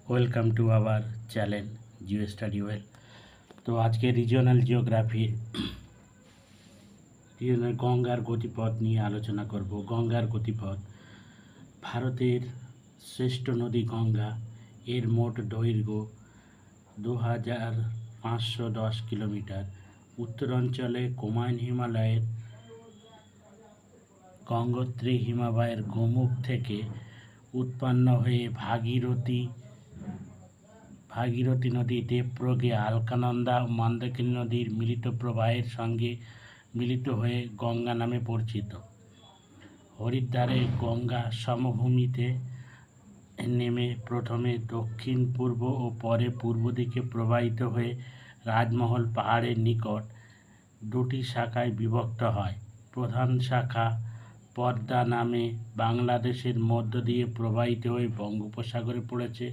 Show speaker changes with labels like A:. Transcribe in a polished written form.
A: Welcome to our channel Jio study well. তো আজকে regional geography গঙ্গার গতিপথ নিয়ে আলোচনা করব। গঙ্গার গতিপথ। ভারতের শ্রেষ্ঠ নদী গঙ্গা, এর মোট দৈর্ঘ্য 2510 কিলোমিটার। উত্তরাঞ্চলে কুমায়ুন হিমালয়ের গঙ্গোত্রী হিমবাহের গোমুখ থেকে উৎপন্ন হয়ে ভাগীরথী নদী, দেবপ্রয়াগে আলকানন্দা ও মন্দাকিনী নদীর মিলিত প্রবাহের সঙ্গে মিলিত হয়ে গঙ্গা নামে পরিচিত। হরিদ্বারে গঙ্গা সমভূমিতে নেমে প্রথমে দক্ষিণ পূর্ব ও পরে পূর্ব দিকে প্রবাহিত হয়ে রাজমহল পাহাড়ের নিকট দুটি শাখায় বিভক্ত হয়। প্রধান শাখা পদ্মা নামে বাংলাদেশের মধ্য দিয়ে প্রবাহিত হয়ে বঙ্গোপসাগরে পড়েছে।